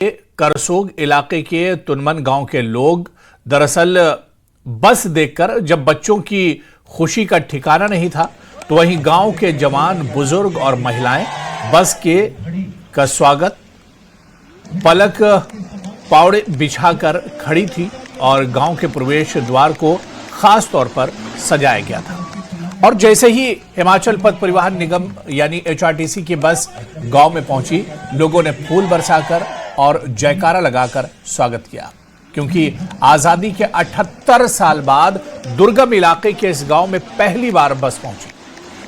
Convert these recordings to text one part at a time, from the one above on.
करसोग इलाके के तुनमन गांव के लोग दरअसल बस देखकर जब बच्चों की खुशी का ठिकाना नहीं था तो वहीं गांव के जवान, बुजुर्ग और महिलाएं बस का स्वागत पलक पावड़े बिछाकर खड़ी थी और गांव के प्रवेश द्वार को खास तौर पर सजाया गया था। और जैसे ही हिमाचल पथ परिवहन निगम यानी एचआरटीसी की बस गांव में पहुंची, लोगों ने फूल बरसाकर और जयकारा लगाकर स्वागत किया, क्योंकि आजादी के 78 साल बाद दुर्गम इलाके के इस गांव में पहली बार बस पहुंची।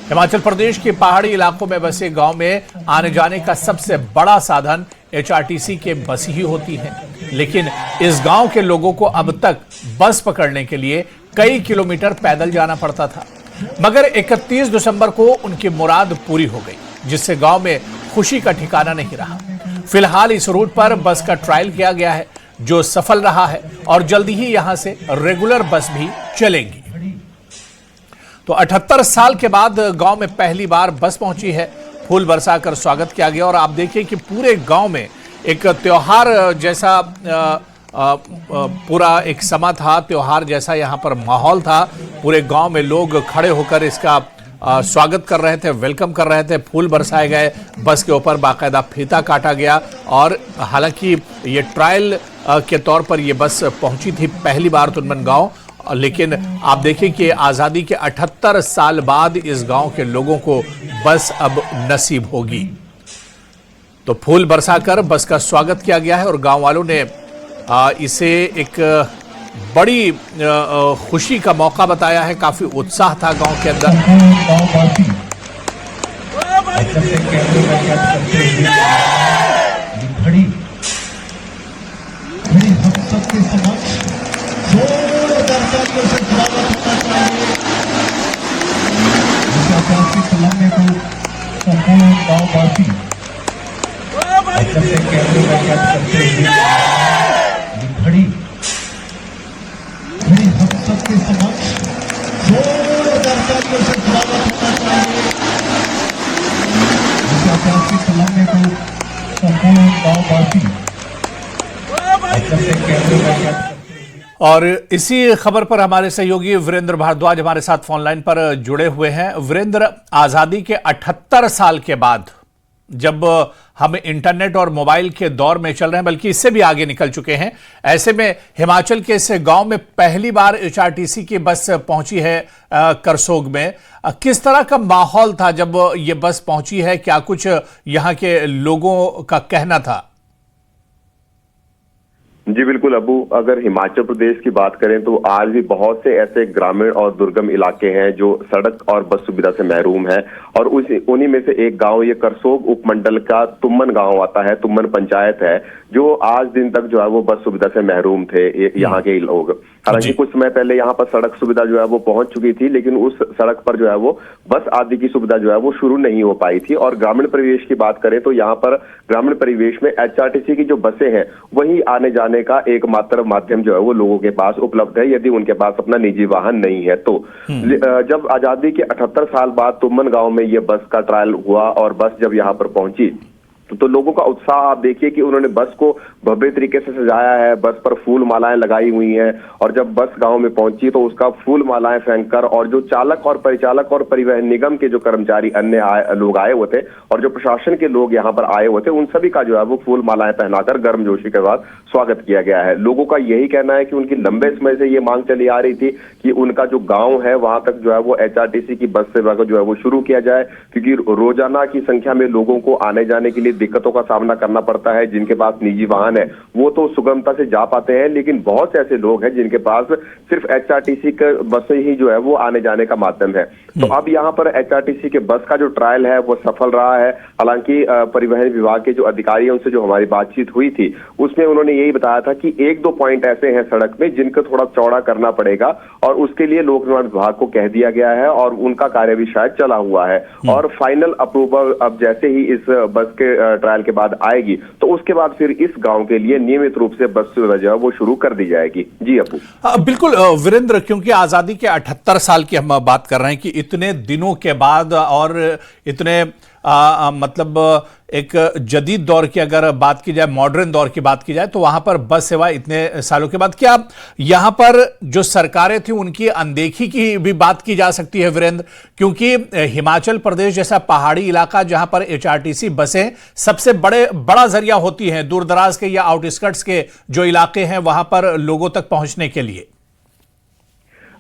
हिमाचल प्रदेश के पहाड़ी इलाकों में बसे गांव में आने जाने का सबसे बड़ा साधन एचआरटीसी के बस ही होती है, लेकिन इस गांव के लोगों को अब तक बस पकड़ने के लिए कई किलोमीटर पैदल जाना पड़ता था। मगर 31 दिसंबर को उनकी मुराद पूरी हो गई, जिससे गांव में खुशी का ठिकाना नहीं रहा। फिलहाल इस रूट पर बस का ट्रायल किया गया है, जो सफल रहा है और जल्दी ही यहां से रेगुलर बस भी चलेंगी। तो 78 साल के बाद गांव में पहली बार बस पहुंची है, फूल बरसाकर स्वागत किया गया और आप देखिए कि पूरे गांव में एक त्योहार जैसा पूरा एक समा था, त्योहार जैसा यहां पर माहौल था। पूरे गांव में लोग खड़े होकर इसका स्वागत कर रहे थे, वेलकम कर रहे थे, फूल बरसाए गए, बस के ऊपर बाकायदा फीता काटा गया। और हालांकि ये ट्रायल के तौर पर ये बस पहुंची थी पहली बार तुनमन गांव, लेकिन आप देखिए कि आज़ादी के 78 साल बाद इस गांव के लोगों को बस अब नसीब होगी। तो फूल बरसाकर बस का स्वागत किया गया है और गांव वालों ने इसे एक बड़ी खुशी का मौका बताया है। काफी उत्साह था गांव के अंदर। और इसी खबर पर हमारे सहयोगी वीरेंद्र भारद्वाज हमारे साथ फोन लाइन पर जुड़े हुए हैं। वीरेंद्र, आजादी के 78 साल के बाद जब हम इंटरनेट और मोबाइल के दौर में चल रहे हैं, बल्कि इससे भी आगे निकल चुके हैं, ऐसे में हिमाचल के इस गांव में पहली बार एचआरटीसी की बस पहुंची है करसोग में। किस तरह का माहौल था जब ये बस पहुंची है? क्या कुछ यहां के लोगों का कहना था? जी बिल्कुल अबू, अगर हिमाचल प्रदेश की बात करें तो आज भी बहुत से ऐसे ग्रामीण और दुर्गम इलाके हैं जो सड़क और बस सुविधा से महरूम है, और उन्हीं में से एक गांव ये करसोग उपमंडल का तुमन गांव आता है, तुमन पंचायत है, जो आज दिन तक जो है वो बस सुविधा से महरूम थे यहाँ के लोग। हालांकि कुछ समय पहले यहाँ पर सड़क सुविधा जो है वो पहुंच चुकी थी, लेकिन उस सड़क पर जो है वो बस आदि की सुविधा जो है वो शुरू नहीं हो पाई थी। और ग्रामीण परिवेश की बात करें तो यहाँ पर ग्रामीण परिवेश में एचआरटीसी की जो बसें हैं वही आने जाने का एकमात्र माध्यम जो है वो लोगों के पास उपलब्ध है, यदि उनके पास अपना निजी वाहन नहीं है तो। जब आजादी के 78 साल बाद तुमन गांव में ये बस का ट्रायल हुआ और बस जब यहाँ पर पहुंची तो लोगों का उत्साह आप देखिए कि उन्होंने बस को भव्य तरीके से सजाया है, बस पर फूल मालाएं लगाई हुई हैं, और जब बस गांव में पहुंची तो उसका फूल मालाएं फेंककर, और जो चालक और परिचालक और परिवहन निगम के जो कर्मचारी अन्य लोग आए हुए थे और जो प्रशासन के लोग यहाँ पर आए हुए थे, उन सभी का जो है वो फूल मालाएं पहनाकर गर्मजोशी के बाद स्वागत किया गया है। लोगों का यही कहना है कि उनकी लंबे समय से ये मांग चली आ रही थी कि उनका जो गाँव है वहां तक जो है वो एचआरटीसी की बस सेवा को जो है वो शुरू किया जाए, क्योंकि रोजाना की संख्या में लोगों को आने जाने के लिए दिक्कतों का सामना करना पड़ता है। जिनके पास निजी वाहन है वो तो सुगमता से जा पाते हैं, लेकिन बहुत से ऐसे लोग हैं जिनके पास सिर्फ एचआरटीसी के बस ही जो है वो आने जाने का माध्यम है। तो अब यहाँ पर एचआरटीसी के बस का जो ट्रायल है वो सफल रहा है। हालांकि परिवहन विभाग के जो अधिकारी हैं उनसे जो हमारी बातचीत हुई थी उसमें उन्होंने यही बताया था कि 1-2 पॉइंट ऐसे हैं सड़क में जिनको थोड़ा चौड़ा करना पड़ेगा, और उसके लिए लोक निर्माण विभाग को कह दिया गया है और उनका कार्य भी शायद चला हुआ है। और फाइनल अप्रूवल अब जैसे ही इस बस के ट्रायल के बाद आएगी तो उसके बाद फिर इस गांव के लिए नियमित रूप से बस सेवा जो है वो शुरू कर दी जाएगी। जी अपू। बिल्कुल वीरेंद्र, क्योंकि आजादी के 78 साल की हम बात कर रहे हैं कि इतने दिनों के बाद और इतने मतलब एक जदीद दौर की अगर बात की जाए, मॉडर्न दौर की बात की जाए, तो वहां पर बस सेवा इतने सालों के बाद क्या यहां पर जो सरकारें थी उनकी अनदेखी की भी बात की जा सकती है वीरेंद्र? क्योंकि हिमाचल प्रदेश जैसा पहाड़ी इलाका जहां पर एचआरटीसी बसें सबसे बड़ा जरिया होती हैं दूर दराज के या आउटस्कर्ट्स के जो इलाके हैं वहां पर लोगों तक पहुंचने के लिए।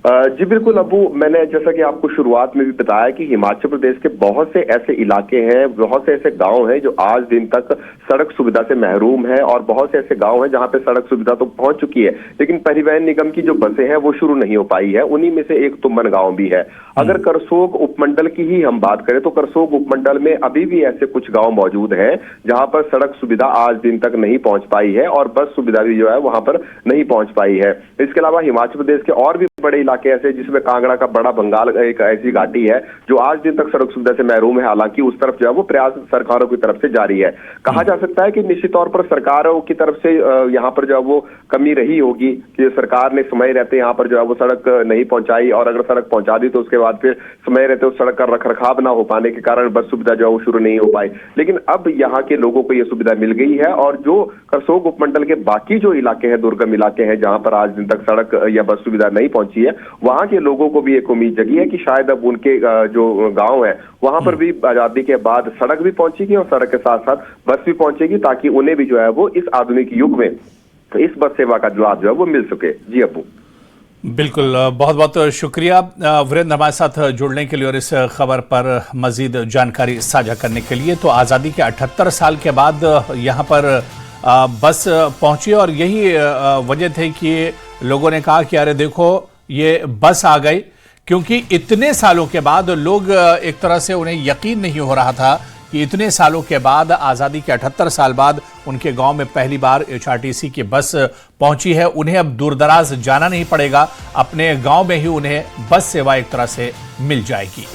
जी बिल्कुल अबू, मैंने जैसा कि आपको शुरुआत में भी बताया कि हिमाचल प्रदेश के बहुत से ऐसे इलाके हैं, बहुत से ऐसे गांव हैं जो आज दिन तक सड़क सुविधा से महरूम है, और बहुत से ऐसे गांव हैं जहां पे सड़क सुविधा तो पहुंच चुकी है लेकिन परिवहन निगम की जो बसें हैं वो शुरू नहीं हो पाई है। उन्हीं में से एक तुमन गांव भी है। अगर करसोग उपमंडल की ही हम बात करें तो करसोग उपमंडल में अभी भी ऐसे कुछ गांव मौजूद हैं जहां पर सड़क सुविधा आज दिन तक नहीं पहुंच पाई है और बस सुविधा भी जो है वहां पर नहीं पहुंच पाई है। इसके अलावा हिमाचल प्रदेश के और भी बड़े इलाके ऐसे, जिसमें कांगड़ा का बड़ा बंगाल एक ऐसी घाटी है जो आज दिन तक सड़क सुविधा से महरूम है। हालांकि उस तरफ जो है वो प्रयास सरकारों की तरफ से जारी है। कहा जा सकता है कि निश्चित तौर पर सरकारों की तरफ से यहाँ पर जो है वो कमी रही होगी कि सरकार ने समय रहते यहाँ पर जो है वो सड़क नहीं पहुंचाई, और अगर सड़क पहुंचा दी तो उसके बाद फिर समय रहते उस सड़क का रखरखाव ना हो पाने के कारण बस सुविधा जो है वो शुरू नहीं हो पाई। लेकिन अब यहाँ के लोगों को यह सुविधा मिल गई है, और जो करसोग उपमंडल के बाकी जो इलाके हैं, दुर्गम इलाके हैं जहां पर आज दिन तक सड़क या बस सुविधा नहीं पहुंची है, वहां के लोगों को भी एक उम्मीद जगी है कि शायद अब उनके जो गांव है वहां पर भी आजादी के बाद सड़क भी पहुंचेगी और सड़क के साथ साथ बस भी पहुंचेगी, ताकि उन्हें भी जो है वो इस आधुनिक युग में इस बस सेवा का लाभ जो है वो मिल सके। जी अब्बू, बिल्कुल, बहुत बहुत शुक्रिया वीरेंद्र हमारे साथ जुड़ने के लिए और इस खबर पर मजीद जानकारी साझा करने के लिए। तो आज़ादी के 78 साल के बाद यहाँ पर बस पहुंची और यही वजह थी कि लोगों ने कहा कि अरे देखो ये बस आ गई, क्योंकि इतने सालों के बाद लोग एक तरह से उन्हें यकीन नहीं हो रहा था कि इतने सालों के बाद, आज़ादी के 78 साल बाद उनके गांव में पहली बार एचआरटीसी की बस पहुंची है। उन्हें अब दूरदराज जाना नहीं पड़ेगा, अपने गांव में ही उन्हें बस सेवा एक तरह से मिल जाएगी।